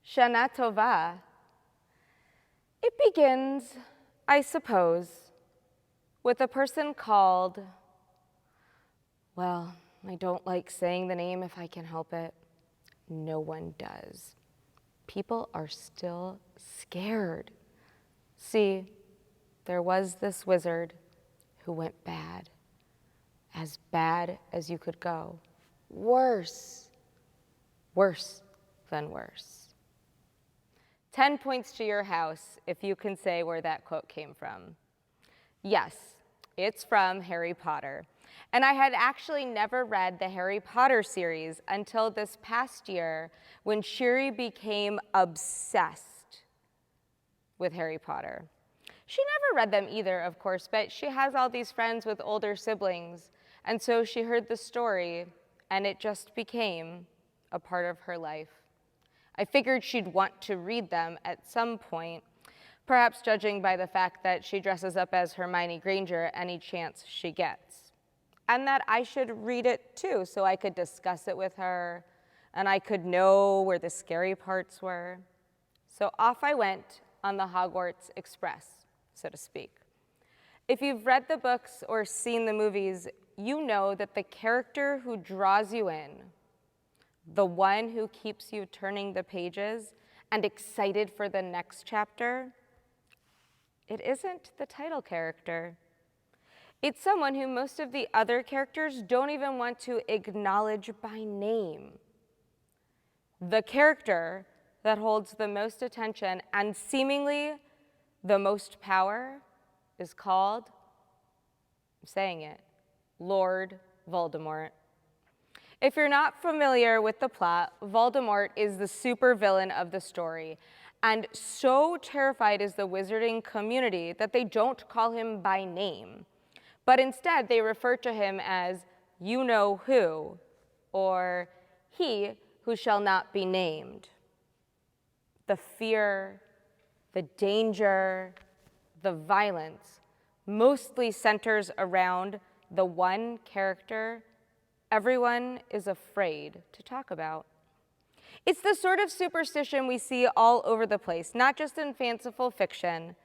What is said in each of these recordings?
Shana Tova. It begins, I suppose, with a person called, well, I don't like saying the name if I can help it. No one does. People are still scared. See, there was this wizard who went bad as you could go. Worse than worse. 10 points to your house if you can say where that quote came from. Yes, it's from Harry Potter. And I had actually never read the Harry Potter series until this past year when Shiri became obsessed with Harry Potter. She never read them either, of course, but she has all these friends with older siblings, and so she heard the story, and it just became a part of her life. I figured she'd want to read them at some point, perhaps judging by the fact that she dresses up as Hermione Granger any chance she gets. And that I should read it too, so I could discuss it with her, and I could know where the scary parts were. So off I went on the Hogwarts Express, so to speak. If you've read the books or seen the movies, you know that the character who draws you in, the one who keeps you turning the pages and excited for the next chapter, it isn't the title character. It's someone who most of the other characters don't even want to acknowledge by name. The character that holds the most attention and seemingly the most power is called, I'm saying it, Lord Voldemort. If you're not familiar with the plot, Voldemort is the supervillain of the story, and so terrified is the wizarding community that they don't call him by name, but instead they refer to him as you-know-who, or he who shall not be named. The fear, the danger, the violence mostly centers around the one character everyone is afraid to talk about. It's the sort of superstition we see all over the place, not just in fanciful fiction.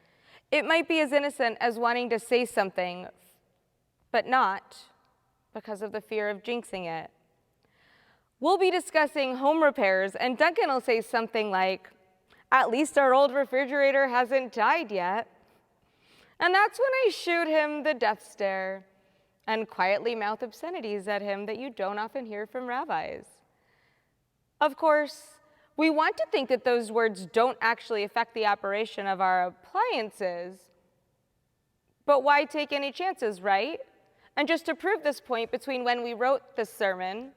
It might be as innocent as wanting to say something, but not because of the fear of jinxing it. We'll be discussing home repairs, and Duncan will say something like, "At least our old refrigerator hasn't died yet." And that's when I shoot him the death stare and quietly mouth obscenities at him that you don't often hear from rabbis. Of course, we want to think that those words don't actually affect the operation of our appliances, but why take any chances, right? And just to prove this point, between when we wrote this sermon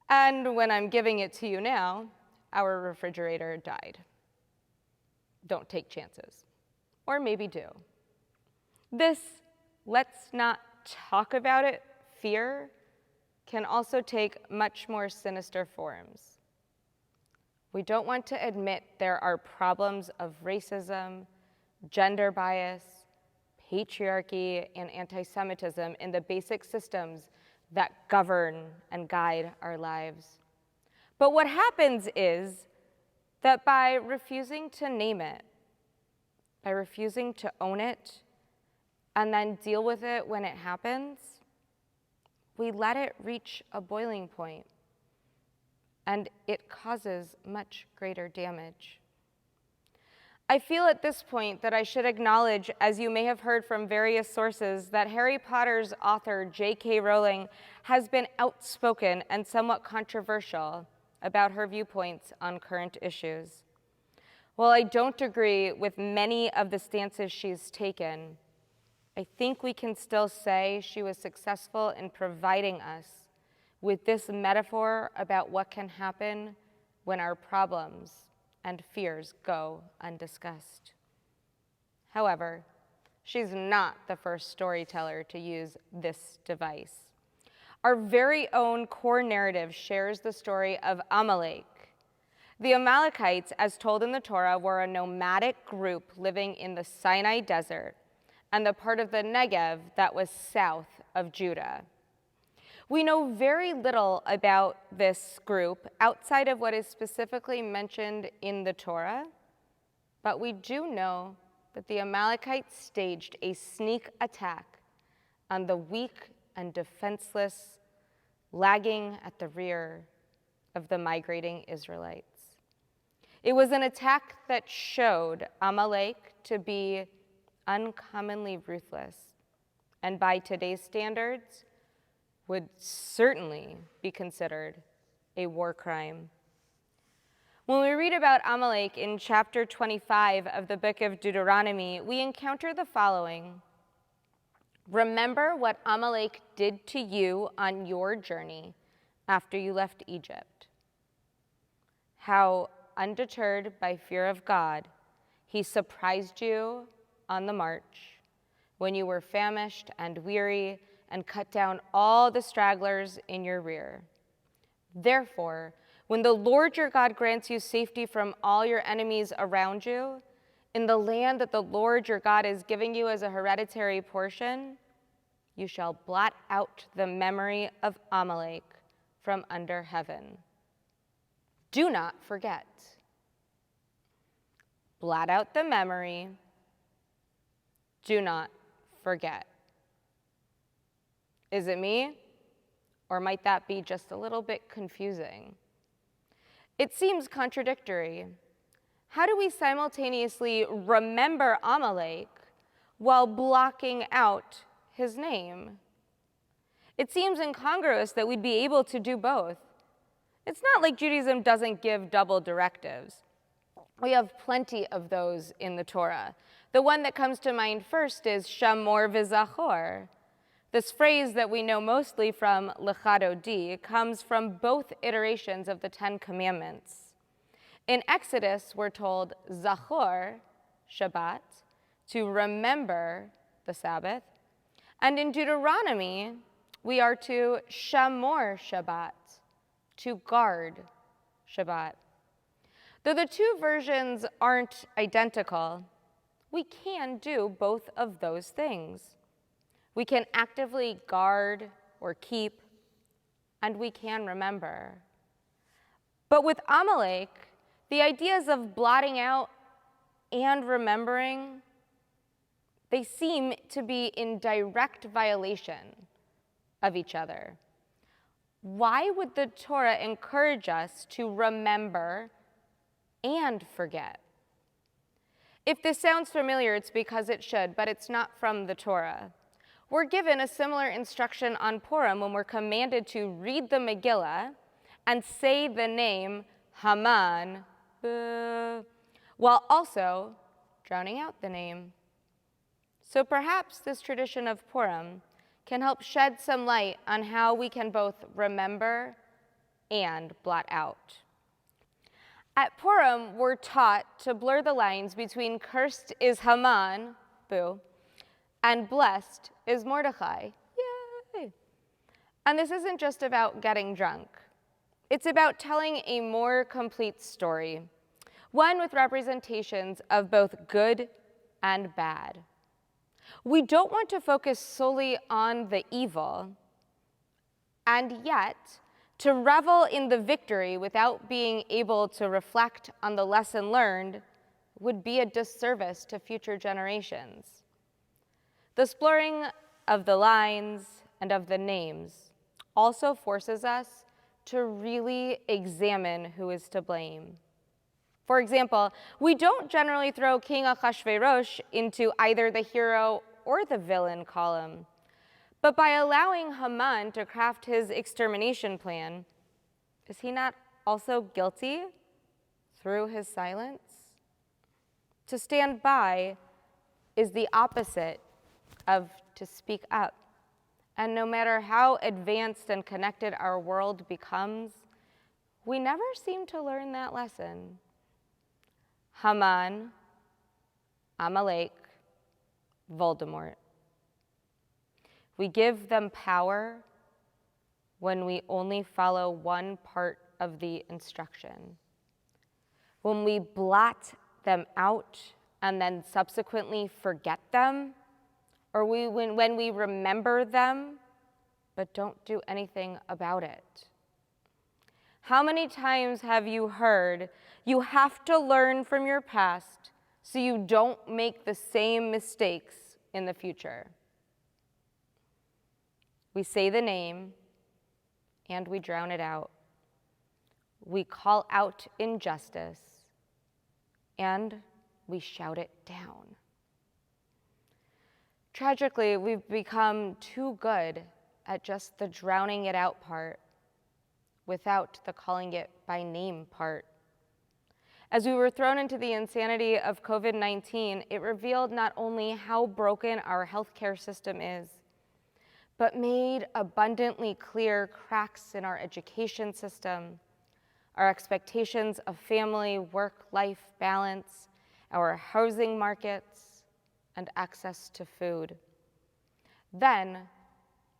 and when I'm giving it to you now, our refrigerator died. Don't take chances. Or maybe do. This let's not talk about it fear can also take much more sinister forms. We don't want to admit there are problems of racism, gender bias, patriarchy, and anti-Semitism in the basic systems that govern and guide our lives. But what happens is that by refusing to name it, by refusing to own it, and then deal with it when it happens, we let it reach a boiling point, and it causes much greater damage. I feel at this point that I should acknowledge, as you may have heard from various sources, that Harry Potter's author, J.K. Rowling, has been outspoken and somewhat controversial about her viewpoints on current issues. While I don't agree with many of the stances she's taken, I think we can still say she was successful in providing us with this metaphor about what can happen when our problems and fears go undiscussed. However, she's not the first storyteller to use this device. Our very own core narrative shares the story of Amalek. The Amalekites, as told in the Torah, were a nomadic group living in the Sinai desert and the part of the Negev that was south of Judah. We know very little about this group outside of what is specifically mentioned in the Torah, but we do know that the Amalekites staged a sneak attack on the weak and defenseless, lagging at the rear of the migrating Israelites. It was an attack that showed Amalek to be uncommonly ruthless, and by today's standards, would certainly be considered a war crime. When we read about Amalek in chapter 25 of the book of Deuteronomy, we encounter the following. Remember what Amalek did to you on your journey after you left Egypt. How, undeterred by fear of God, he surprised you on the march when you were famished and weary and cut down all the stragglers in your rear. Therefore, when the Lord your God grants you safety from all your enemies around you, in the land that the Lord your God is giving you as a hereditary portion, you shall blot out the memory of Amalek from under heaven. Do not forget. Blot out the memory. Do not forget. Is it me? Or might that be just a little bit confusing? It seems contradictory. How do we simultaneously remember Amalek while blocking out his name? It seems incongruous that we'd be able to do both. It's not like Judaism doesn't give double directives. We have plenty of those in the Torah. The one that comes to mind first is Shamor v'Zachor. This phrase that we know mostly from Lecha Dodi comes from both iterations of the Ten Commandments. In Exodus, we're told Zachor, Shabbat, to remember the Sabbath. And in Deuteronomy, we are to Shamor Shabbat, to guard Shabbat. Though the two versions aren't identical, we can do both of those things. We can actively guard or keep, and we can remember. But with Amalek, the ideas of blotting out and remembering, they seem to be in direct violation of each other. Why would the Torah encourage us to remember and forget? If this sounds familiar, it's because it should, but it's not from the Torah. We're given a similar instruction on Purim when we're commanded to read the Megillah and say the name Haman, while also drowning out the name. So perhaps this tradition of Purim can help shed some light on how we can both remember and blot out. At Purim, we're taught to blur the lines between cursed is Haman, boo, and blessed is Mordechai, yay! And this isn't just about getting drunk. It's about telling a more complete story, one with representations of both good and bad. We don't want to focus solely on the evil, and yet to revel in the victory without being able to reflect on the lesson learned would be a disservice to future generations. The blurring of the lines and of the names also forces us to really examine who is to blame. For example, we don't generally throw King Ahasuerus into either the hero or the villain column. But by allowing Haman to craft his extermination plan, is he not also guilty through his silence? To stand by is the opposite of to speak up. And no matter how advanced and connected our world becomes, we never seem to learn that lesson. Haman, Amalek, Voldemort. We give them power when we only follow one part of the instruction. When we blot them out and then subsequently forget them, or when we remember them but don't do anything about it? How many times have you heard, you have to learn from your past so you don't make the same mistakes in the future? We say the name and we drown it out. We call out injustice and we shout it down. Tragically, we've become too good at just the drowning it out part without the calling it by name part. As we were thrown into the insanity of COVID-19, it revealed not only how broken our healthcare system is, but made abundantly clear cracks in our education system, our expectations of family, work-life balance, our housing markets, and access to food. Then,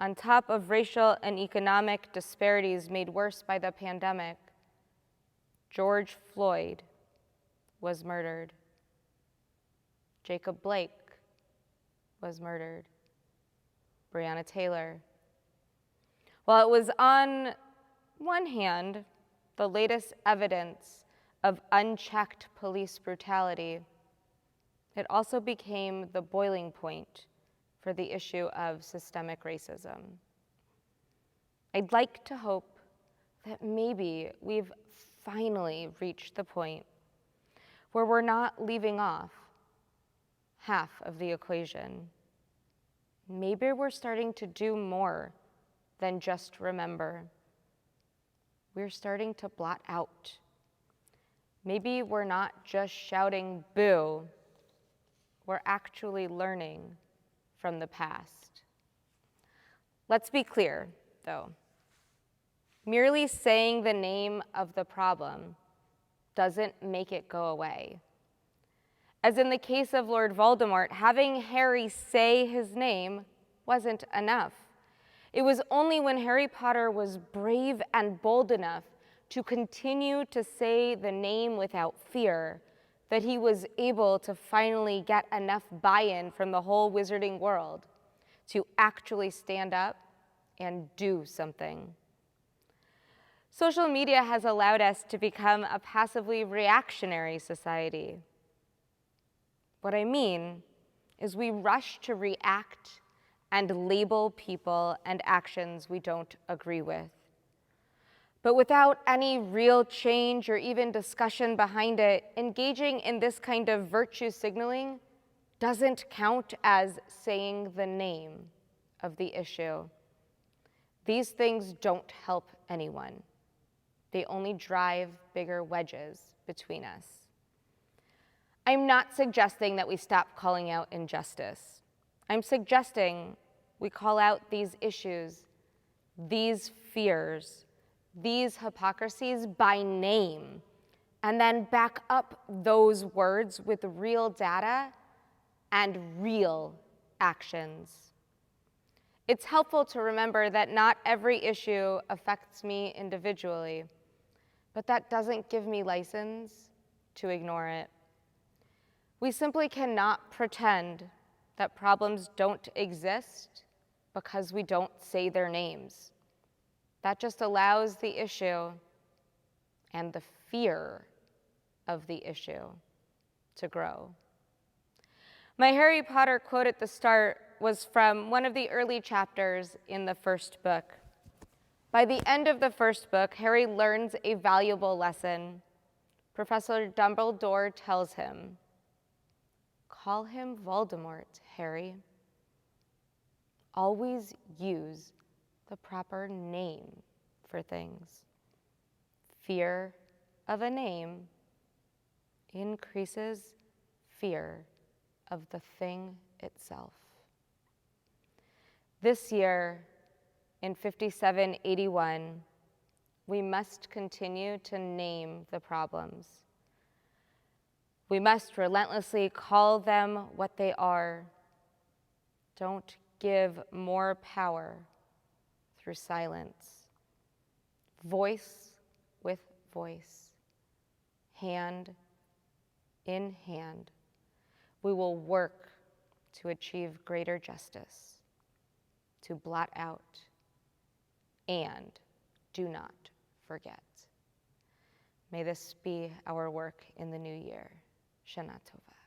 on top of racial and economic disparities made worse by the pandemic, George Floyd was murdered. Jacob Blake was murdered. Breonna Taylor. While it was on one hand the latest evidence of unchecked police brutality, it also became the boiling point for the issue of systemic racism. I'd like to hope that maybe we've finally reached the point where we're not leaving off half of the equation. Maybe we're starting to do more than just remember. We're starting to blot out. Maybe we're not just shouting boo, we're actually learning from the past. Let's be clear, though. Merely saying the name of the problem doesn't make it go away. As in the case of Lord Voldemort, having Harry say his name wasn't enough. It was only when Harry Potter was brave and bold enough to continue to say the name without fear that he was able to finally get enough buy-in from the whole wizarding world to actually stand up and do something. Social media has allowed us to become a passively reactionary society. What I mean is we rush to react and label people and actions we don't agree with. But without any real change or even discussion behind it, engaging in this kind of virtue signaling doesn't count as saying the name of the issue. These things don't help anyone. They only drive bigger wedges between us. I'm not suggesting that we stop calling out injustice. I'm suggesting we call out these issues, these fears, these hypocrisies by name, and then back up those words with real data and real actions. It's helpful to remember that not every issue affects me individually, but that doesn't give me license to ignore it. We simply cannot pretend that problems don't exist because we don't say their names. That just allows the issue and the fear of the issue to grow. My Harry Potter quote at the start was from one of the early chapters in the first book. By the end of the first book, Harry learns a valuable lesson. Professor Dumbledore tells him, "Call him Voldemort, Harry. Always use the proper name for things. Fear of a name increases fear of the thing itself." This year, in 5781, we must continue to name the problems. We must relentlessly call them what they are. Don't give more power through silence. Voice with voice, hand in hand, we will work to achieve greater justice, to blot out And do not forget. May this be our work in the new year. Shana Tova.